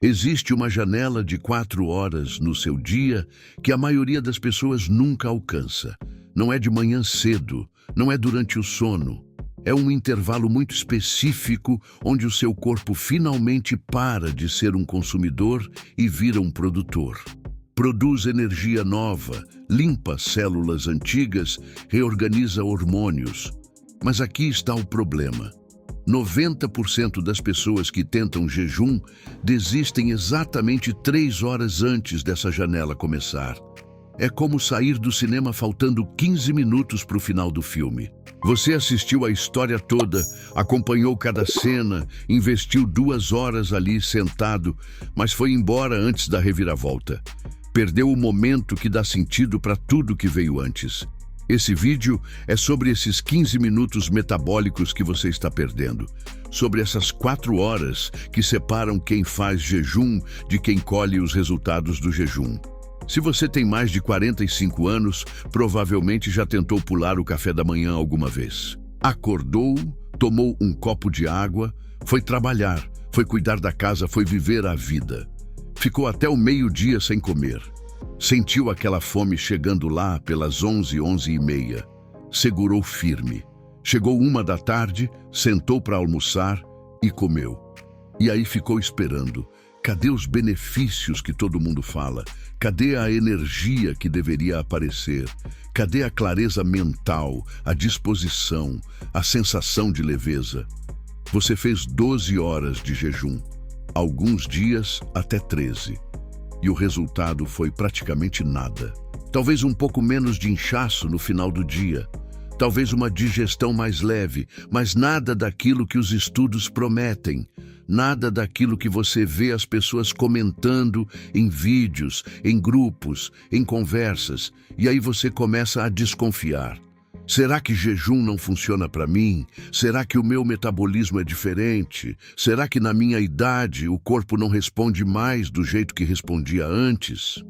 Existe uma janela de 4 horas no seu dia que a maioria das pessoas nunca alcança. Não é de manhã cedo, não é durante o sono. É um intervalo muito específico onde o seu corpo finalmente para de ser um consumidor e vira um produtor. Produz energia nova, limpa células antigas, reorganiza hormônios. Mas aqui está o problema. 90% das pessoas que tentam jejum desistem exatamente 3 horas antes dessa janela começar. É como sair do cinema faltando 15 minutos para o final do filme. Você assistiu a história toda, acompanhou cada cena, investiu 2 horas ali sentado, mas foi embora antes da reviravolta. Perdeu o momento que dá sentido para tudo que veio antes. Esse vídeo é sobre esses 15 minutos metabólicos que você está perdendo, sobre essas 4 horas que separam quem faz jejum de quem colhe os resultados do jejum. Se você tem mais de 45 anos, provavelmente já tentou pular o café da manhã alguma vez. Acordou, tomou um copo de água, foi trabalhar, foi cuidar da casa, foi viver a vida. Ficou até o meio-dia sem comer. Sentiu aquela fome chegando lá pelas 11, 11h30. Segurou firme. Chegou 1 da tarde, sentou para almoçar e comeu. E aí ficou esperando. Cadê os benefícios que todo mundo fala? Cadê a energia que deveria aparecer? Cadê a clareza mental, a disposição, a sensação de leveza? Você fez 12 horas de jejum, alguns dias até 13. E o resultado foi praticamente nada. Talvez um pouco menos de inchaço no final do dia. Talvez uma digestão mais leve, mas nada daquilo que os estudos prometem. Nada daquilo que você vê as pessoas comentando em vídeos, em grupos, em conversas. E aí você começa a desconfiar. Será que jejum não funciona para mim? Será que o meu metabolismo é diferente? Será que na minha idade o corpo não responde mais do jeito que respondia antes?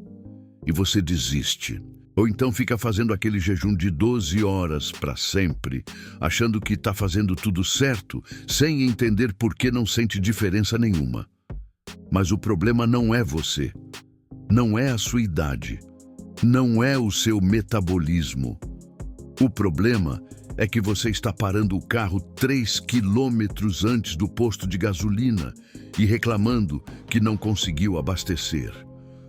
E você desiste. Ou então fica fazendo aquele jejum de 12 horas para sempre, achando que está fazendo tudo certo, sem entender por que não sente diferença nenhuma. Mas o problema não é você. Não é a sua idade. Não é o seu metabolismo. O problema é que você está parando o carro 3 quilômetros antes do posto de gasolina e reclamando que não conseguiu abastecer.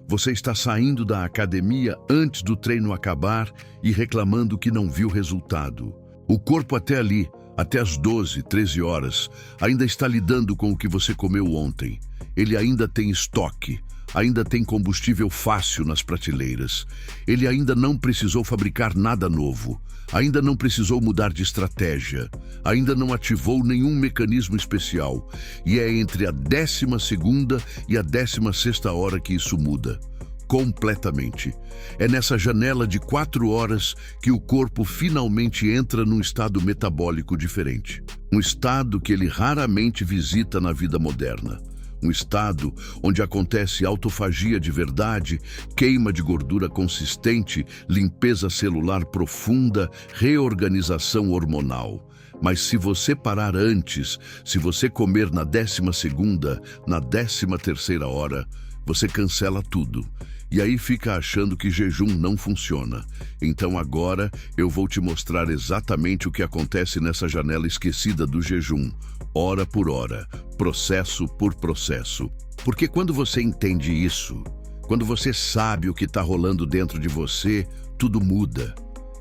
Você está saindo da academia antes do treino acabar e reclamando que não viu resultado. O corpo até ali, até as 12, 13 horas, ainda está lidando com o que você comeu ontem. Ele ainda tem estoque. Ainda tem combustível fácil nas prateleiras. Ele ainda não precisou fabricar nada novo. Ainda não precisou mudar de estratégia. Ainda não ativou nenhum mecanismo especial. E é entre a 12ª e a 16ª hora que isso muda. Completamente. É nessa janela de 4 horas que o corpo finalmente entra num estado metabólico diferente. Um estado que ele raramente visita na vida moderna. Um estado onde acontece autofagia de verdade, queima de gordura consistente, limpeza celular profunda, reorganização hormonal. Mas se você parar antes, se você comer na 12ª, na 13ª hora, você cancela tudo. E aí fica achando que jejum não funciona. Então agora eu vou te mostrar exatamente o que acontece nessa janela esquecida do jejum, hora por hora, processo por processo. Porque quando você entende isso, quando você sabe o que está rolando dentro de você, tudo muda.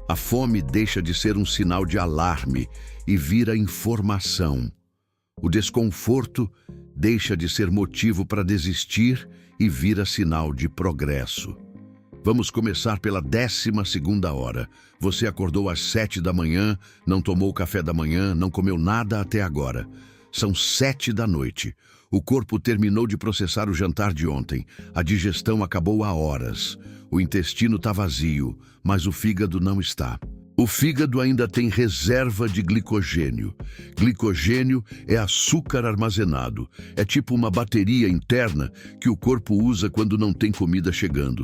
A fome deixa de ser um sinal de alarme e vira informação. O desconforto deixa de ser motivo para desistir e vira sinal de progresso. Vamos começar pela 12ª hora. Você acordou às 7 da manhã, não tomou café da manhã, não comeu nada até agora. São 7 da noite. O corpo terminou de processar o jantar de ontem. A digestão acabou há horas. O intestino está vazio, mas o fígado não está. O fígado ainda tem reserva de glicogênio. Glicogênio é açúcar armazenado. É tipo uma bateria interna que o corpo usa quando não tem comida chegando.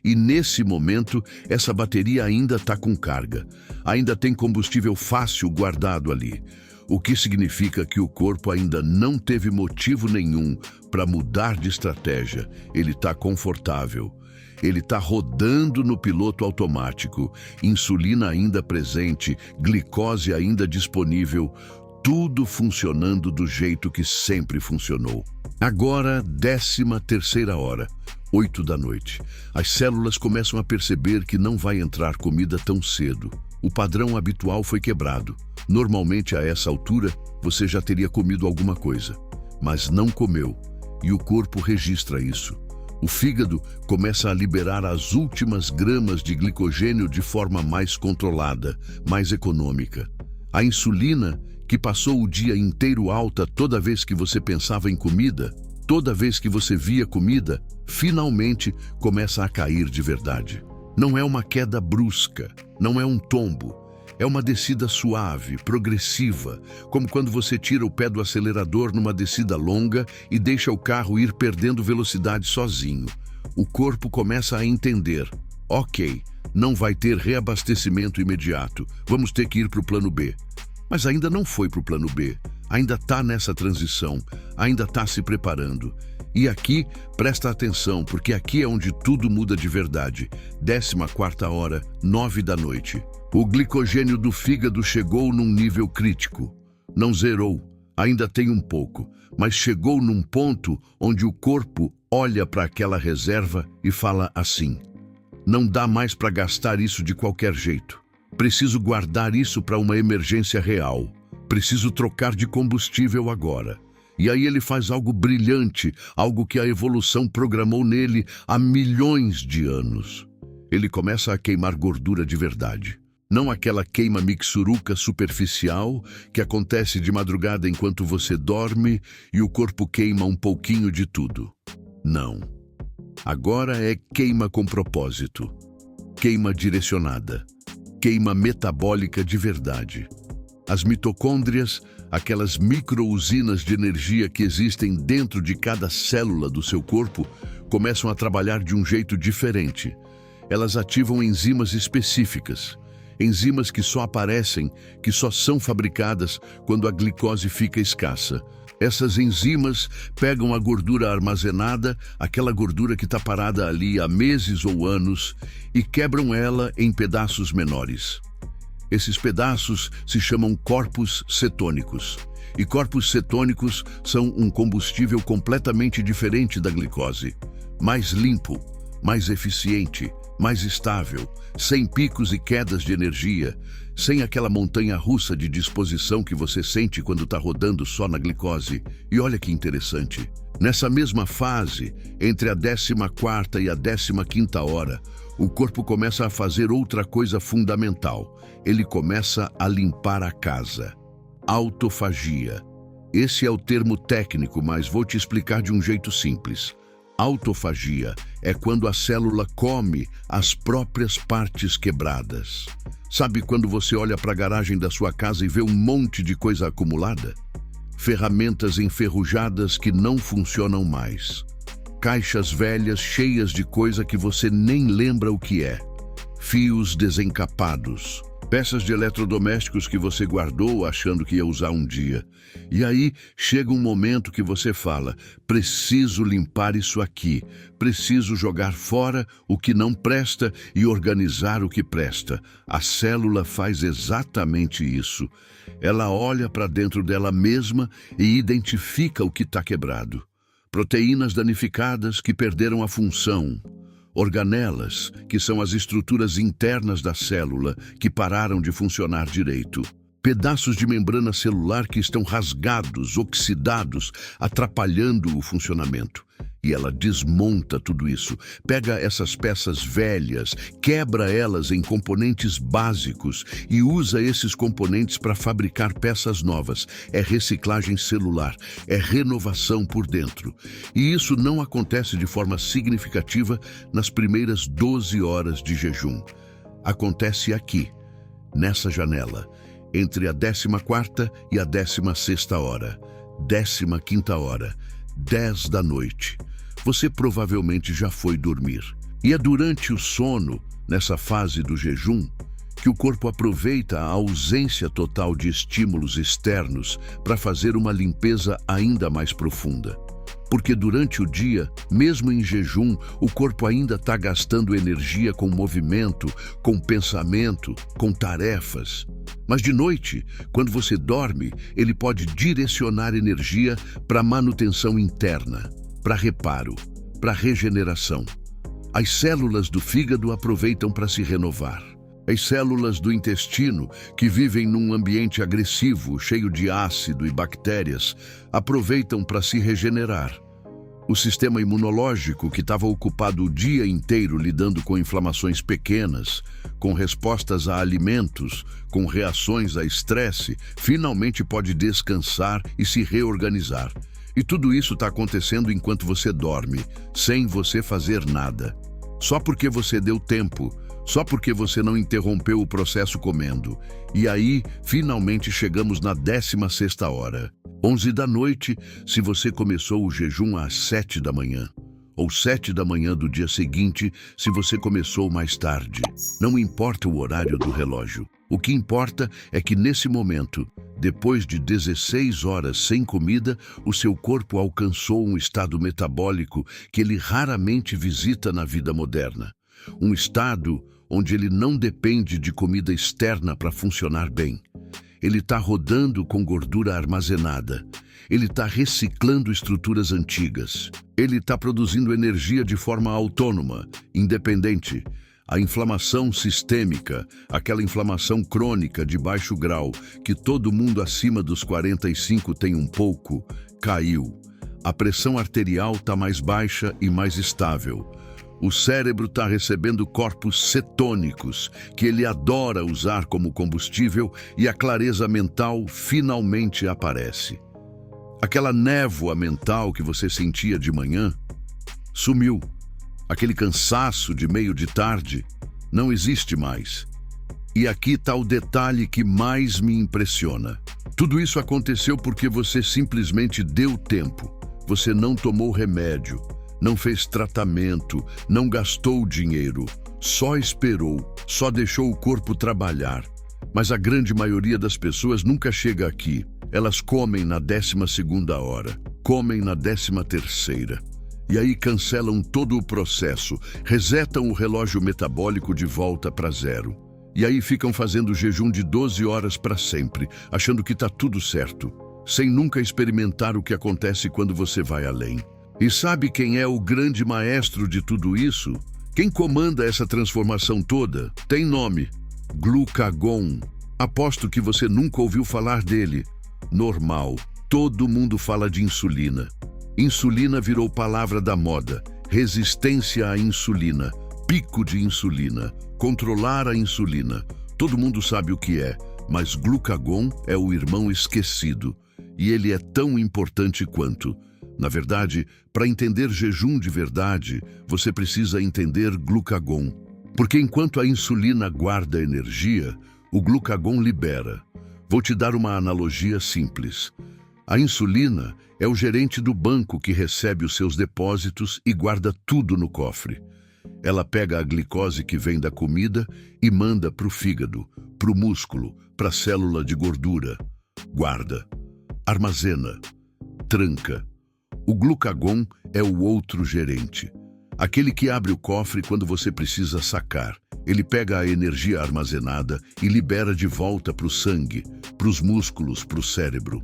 E nesse momento, essa bateria ainda está com carga. Ainda tem combustível fácil guardado ali. o que significa que o corpo ainda não teve motivo nenhum para mudar de estratégia. Ele está confortável. Ele está rodando no piloto automático, insulina ainda presente, glicose ainda disponível, tudo funcionando do jeito que sempre funcionou. Agora, 13ª hora, 8 da noite. As células começam a perceber que não vai entrar comida tão cedo. O padrão habitual foi quebrado. Normalmente, a essa altura, você já teria comido alguma coisa, mas não comeu, e o corpo registra isso. O fígado começa a liberar as últimas gramas de glicogênio de forma mais controlada, mais econômica. A insulina, que passou o dia inteiro alta toda vez que você pensava em comida, toda vez que você via comida, finalmente começa a cair de verdade. Não é uma queda brusca, não é um tombo. É uma descida suave, progressiva, como quando você tira o pé do acelerador numa descida longa e deixa o carro ir perdendo velocidade sozinho. O corpo começa a entender. Ok, não vai ter reabastecimento imediato, vamos ter que ir para o plano B. Mas ainda não foi para o plano B, ainda está nessa transição, ainda está se preparando. E aqui, presta atenção, porque aqui é onde tudo muda de verdade. 14ª hora, 9 da noite. O glicogênio do fígado chegou num nível crítico. Não zerou, ainda tem um pouco, mas chegou num ponto onde o corpo olha para aquela reserva e fala assim: não dá mais para gastar isso de qualquer jeito. Preciso guardar isso para uma emergência real. Preciso trocar de combustível agora. E aí ele faz algo brilhante, algo que a evolução programou nele há milhões de anos. Ele começa a queimar gordura de verdade. Não aquela queima mixuruca superficial que acontece de madrugada enquanto você dorme e o corpo queima um pouquinho de tudo. Não. Agora é queima com propósito. Queima direcionada. Queima metabólica de verdade. As mitocôndrias, aquelas micro-usinas de energia que existem dentro de cada célula do seu corpo, começam a trabalhar de um jeito diferente. Elas ativam enzimas específicas. Enzimas que só aparecem, que só são fabricadas quando a glicose fica escassa. Essas enzimas pegam a gordura armazenada, aquela gordura que está parada ali há meses ou anos, e quebram ela em pedaços menores. Esses pedaços se chamam corpos cetônicos. E corpos cetônicos são um combustível completamente diferente da glicose. Mais limpo, mais eficiente, mais estável, sem picos e quedas de energia, sem aquela montanha-russa de disposição que você sente quando está rodando só na glicose. E olha que interessante, nessa mesma fase, entre a 14ª e a 15ª hora, o corpo começa a fazer outra coisa fundamental. Ele começa a limpar a casa. Autofagia. Esse é o termo técnico, mas vou te explicar de um jeito simples. Autofagia é quando a célula come as próprias partes quebradas. Sabe quando você olha para a garagem da sua casa e vê um monte de coisa acumulada? Ferramentas enferrujadas que não funcionam mais. Caixas velhas cheias de coisa que você nem lembra o que é. Fios desencapados. Peças de eletrodomésticos que você guardou achando que ia usar um dia. E aí chega um momento que você fala: preciso limpar isso aqui, preciso jogar fora o que não presta e organizar o que presta. A célula faz exatamente isso. Ela olha para dentro dela mesma e identifica o que está quebrado. Proteínas danificadas que perderam a função. Organelas, que são as estruturas internas da célula, que pararam de funcionar direito. Pedaços de membrana celular que estão rasgados, oxidados, atrapalhando o funcionamento. E ela desmonta tudo isso, pega essas peças velhas, quebra elas em componentes básicos e usa esses componentes para fabricar peças novas. É reciclagem celular, é renovação por dentro. E isso não acontece de forma significativa nas primeiras 12 horas de jejum. Acontece aqui, nessa janela, entre a 14ª e a 16ª hora, 15ª hora, 10 da noite. Você provavelmente já foi dormir. E é durante o sono, nessa fase do jejum, que o corpo aproveita a ausência total de estímulos externos para fazer uma limpeza ainda mais profunda. Porque durante o dia, mesmo em jejum, o corpo ainda está gastando energia com movimento, com pensamento, com tarefas. Mas de noite, quando você dorme, ele pode direcionar energia para manutenção interna, para reparo, para regeneração. As células do fígado aproveitam para se renovar. As células do intestino, que vivem num ambiente agressivo, cheio de ácido e bactérias, aproveitam para se regenerar. O sistema imunológico, que estava ocupado o dia inteiro lidando com inflamações pequenas, com respostas a alimentos, com reações a estresse, finalmente pode descansar e se reorganizar. E tudo isso está acontecendo enquanto você dorme, sem você fazer nada. Só porque você deu tempo, só porque você não interrompeu o processo comendo. E aí, finalmente chegamos na 16ª hora. 11 da noite, se você começou o jejum às 7 da manhã. Ou 7 da manhã do dia seguinte, se você começou mais tarde. Não importa o horário do relógio. O que importa é que nesse momento, depois de 16 horas sem comida, o seu corpo alcançou um estado metabólico que ele raramente visita na vida moderna. Um estado onde ele não depende de comida externa para funcionar bem. Ele está rodando com gordura armazenada. Ele está reciclando estruturas antigas. Ele está produzindo energia de forma autônoma, independente. A inflamação sistêmica, aquela inflamação crônica de baixo grau, que todo mundo acima dos 45 tem um pouco, caiu. A pressão arterial está mais baixa e mais estável. O cérebro está recebendo corpos cetônicos, que ele adora usar como combustível, e a clareza mental finalmente aparece. Aquela névoa mental que você sentia de manhã sumiu. Aquele cansaço de meio de tarde não existe mais. E aqui está o detalhe que mais me impressiona. Tudo isso aconteceu porque você simplesmente deu tempo. Você não tomou remédio. Não fez tratamento, não gastou dinheiro, só esperou, só deixou o corpo trabalhar. Mas a grande maioria das pessoas nunca chega aqui. Elas comem na 12ª hora, comem na 13ª. E aí cancelam todo o processo, resetam o relógio metabólico de volta para zero. E aí ficam fazendo jejum de 12 horas para sempre, achando que está tudo certo, sem nunca experimentar o que acontece quando você vai além. E sabe quem é o grande maestro de tudo isso? Quem comanda essa transformação toda? Tem nome: glucagon. Aposto que você nunca ouviu falar dele. Normal. Todo mundo fala de insulina. Insulina virou palavra da moda. Resistência à insulina. Pico de insulina. Controlar a insulina. Todo mundo sabe o que é, mas glucagon é o irmão esquecido. E ele é tão importante quanto. Na verdade, para entender jejum de verdade, você precisa entender glucagon. Porque enquanto a insulina guarda energia, o glucagon libera. Vou te dar uma analogia simples. A insulina é o gerente do banco que recebe os seus depósitos e guarda tudo no cofre. Ela pega a glicose que vem da comida e manda para o fígado, para o músculo, para a célula de gordura. Guarda, armazena, tranca. O glucagon é o outro gerente, aquele que abre o cofre quando você precisa sacar. Ele pega a energia armazenada e libera de volta para o sangue, para os músculos, para o cérebro.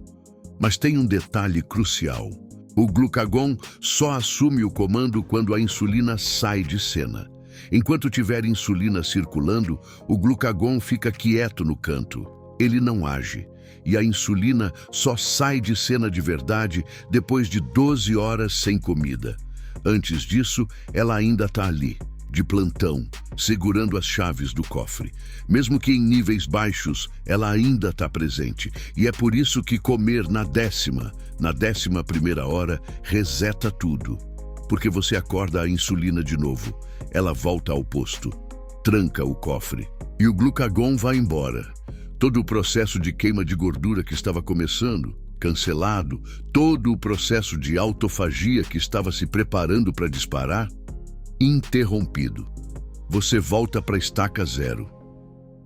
Mas tem um detalhe crucial. O glucagon só assume o comando quando a insulina sai de cena. Enquanto tiver insulina circulando, o glucagon fica quieto no canto. Ele não age. E a insulina só sai de cena de verdade depois de 12 horas sem comida. Antes disso, ela ainda está ali, de plantão, segurando as chaves do cofre. Mesmo que em níveis baixos, ela ainda está presente. E é por isso que comer na 11ª hora, reseta tudo. Porque você acorda a insulina de novo. Ela volta ao posto, tranca o cofre. E o glucagon vai embora. Todo o processo de queima de gordura que estava começando, cancelado, todo o processo de autofagia que estava se preparando para disparar, interrompido. Você volta para a estaca zero.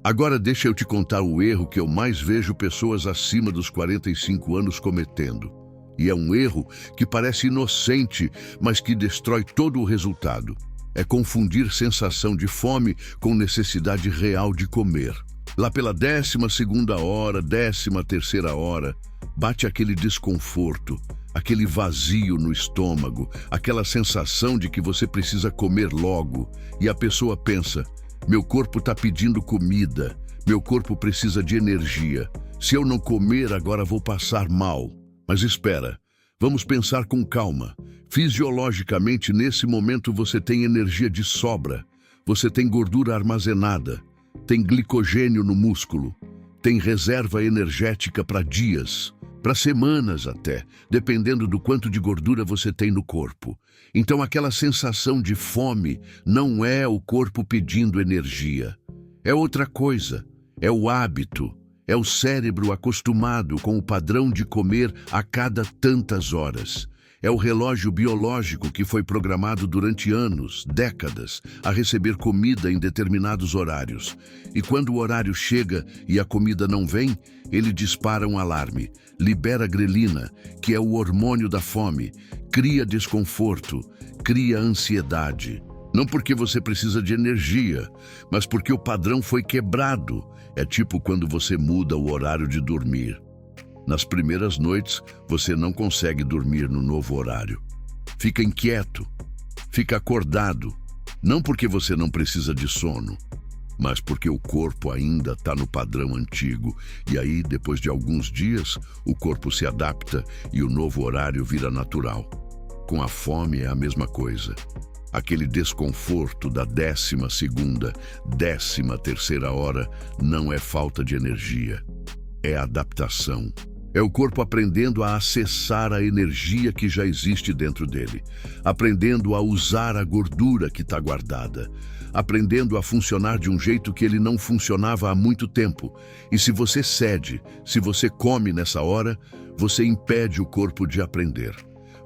Agora deixa eu te contar o erro que eu mais vejo pessoas acima dos 45 anos cometendo. E é um erro que parece inocente, mas que destrói todo o resultado. É confundir sensação de fome com necessidade real de comer. Lá pela 12ª hora, 13ª hora, bate aquele desconforto, aquele vazio no estômago, aquela sensação de que você precisa comer logo. E a pessoa pensa: meu corpo está pedindo comida, meu corpo precisa de energia. Se eu não comer, agora vou passar mal. Mas espera, vamos pensar com calma. Fisiologicamente, nesse momento você tem energia de sobra, você tem gordura armazenada, tem glicogênio no músculo, tem reserva energética para dias, para semanas até, dependendo do quanto de gordura você tem no corpo. Então aquela sensação de fome não é o corpo pedindo energia. É outra coisa, é o hábito, é o cérebro acostumado com o padrão de comer a cada tantas horas. É o relógio biológico que foi programado durante anos, décadas, a receber comida em determinados horários. E quando o horário chega e a comida não vem, ele dispara um alarme, libera grelina, que é o hormônio da fome, cria desconforto, cria ansiedade. Não porque você precisa de energia, mas porque o padrão foi quebrado. É tipo quando você muda o horário de dormir. Nas primeiras noites, você não consegue dormir no novo horário. Fica inquieto, fica acordado, não porque você não precisa de sono, mas porque o corpo ainda está no padrão antigo. E aí, depois de alguns dias, o corpo se adapta e o novo horário vira natural. Com a fome é a mesma coisa. Aquele desconforto da 12ª, 13ª hora não é falta de energia, é adaptação. É o corpo aprendendo a acessar a energia que já existe dentro dele, aprendendo a usar a gordura que está guardada, aprendendo a funcionar de um jeito que ele não funcionava há muito tempo. E se você cede, se você come nessa hora, você impede o corpo de aprender.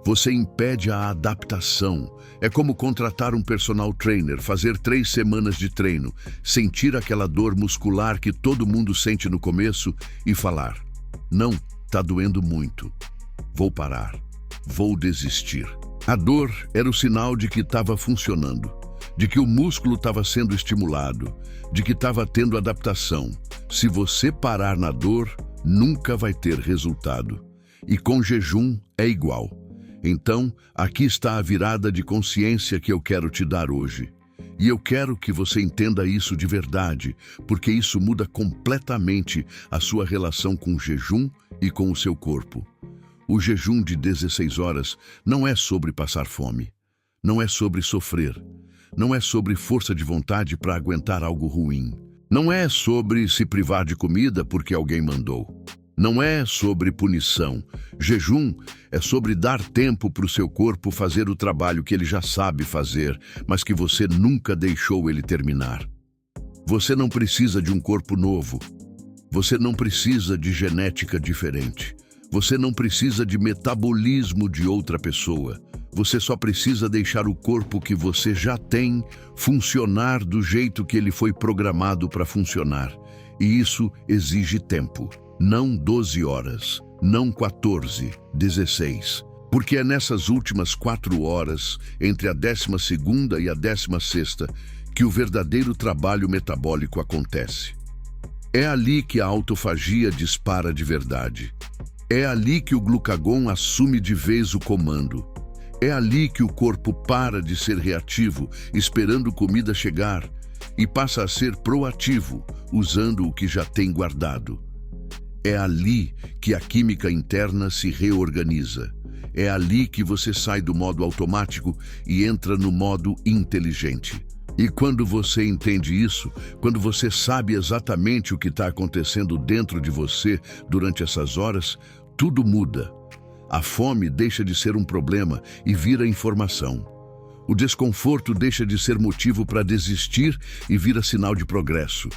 Você impede a adaptação. É como contratar um personal trainer, fazer 3 semanas de treino, sentir aquela dor muscular que todo mundo sente no começo e falar: não, tá doendo muito. Vou parar. Vou desistir. A dor era o sinal de que estava funcionando, de que o músculo estava sendo estimulado, de que estava tendo adaptação. Se você parar na dor, nunca vai ter resultado. E com jejum é igual. Então, aqui está a virada de consciência que eu quero te dar hoje. E eu quero que você entenda isso de verdade, porque isso muda completamente a sua relação com o jejum e com o seu corpo. O jejum de 16 horas não é sobre passar fome, não é sobre sofrer, não é sobre força de vontade para aguentar algo ruim, não é sobre se privar de comida porque alguém mandou. Não é sobre punição. Jejum é sobre dar tempo para o seu corpo fazer o trabalho que ele já sabe fazer, mas que você nunca deixou ele terminar. Você não precisa de um corpo novo. Você não precisa de genética diferente. Você não precisa de metabolismo de outra pessoa. Você só precisa deixar o corpo que você já tem funcionar do jeito que ele foi programado para funcionar. E isso exige tempo. Não 12 horas, não 14, 16. Porque é nessas últimas 4 horas, entre a 12ª e a 16ª, que o verdadeiro trabalho metabólico acontece. É ali que a autofagia dispara de verdade. É ali que o glucagon assume de vez o comando. É ali que o corpo para de ser reativo, esperando comida chegar, e passa a ser proativo, usando o que já tem guardado. É ali que a química interna se reorganiza. É ali que você sai do modo automático e entra no modo inteligente. E quando você entende isso, quando você sabe exatamente o que está acontecendo dentro de você durante essas horas, tudo muda. A fome deixa de ser um problema e vira informação. O desconforto deixa de ser motivo para desistir e vira sinal de progresso.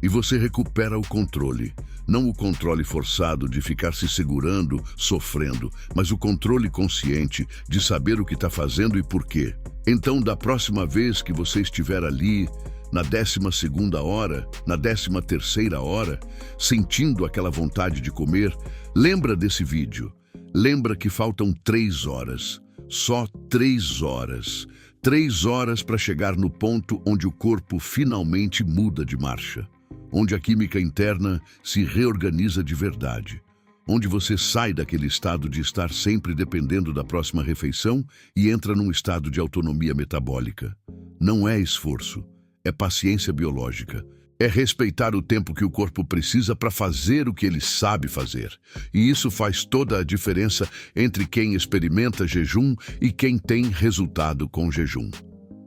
E você recupera o controle. Não o controle forçado de ficar se segurando, sofrendo, mas o controle consciente de saber o que está fazendo e por quê. Então, da próxima vez que você estiver ali, na 12ª hora, na 13ª hora, sentindo aquela vontade de comer, lembra desse vídeo. Lembra que faltam 3 horas. Só 3 horas. 3 horas para chegar no ponto onde o corpo finalmente muda de marcha. Onde a química interna se reorganiza de verdade. Onde você sai daquele estado de estar sempre dependendo da próxima refeição e entra num estado de autonomia metabólica. Não é esforço, é paciência biológica. É respeitar o tempo que o corpo precisa para fazer o que ele sabe fazer. E isso faz toda a diferença entre quem experimenta jejum e quem tem resultado com jejum.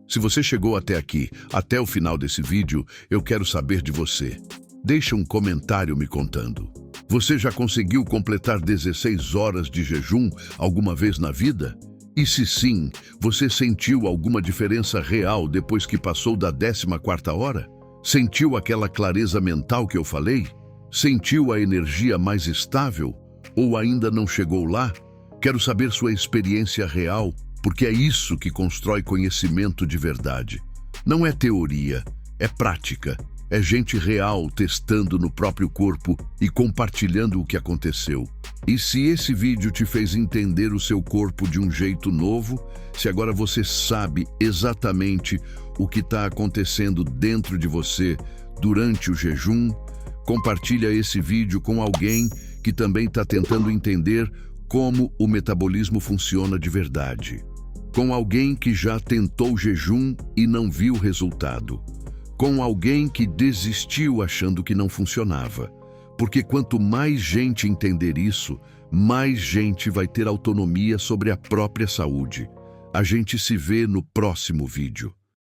Se você chegou até aqui, até o final desse vídeo, eu quero saber de você. Deixa um comentário me contando. Você já conseguiu completar 16 horas de jejum alguma vez na vida? E se sim, você sentiu alguma diferença real depois que passou da 14ª hora? Sentiu aquela clareza mental que eu falei? Sentiu a energia mais estável? Ou ainda não chegou lá? Quero saber sua experiência real, porque é isso que constrói conhecimento de verdade. Não é teoria, é prática. É gente real testando no próprio corpo e compartilhando o que aconteceu. E se esse vídeo te fez entender o seu corpo de um jeito novo, se agora você sabe exatamente o que está acontecendo dentro de você durante o jejum, compartilha esse vídeo com alguém que também está tentando entender como o metabolismo funciona de verdade. Com alguém que já tentou jejum e não viu resultado. Com alguém que desistiu achando que não funcionava. Porque quanto mais gente entender isso, mais gente vai ter autonomia sobre a própria saúde. A gente se vê no próximo vídeo.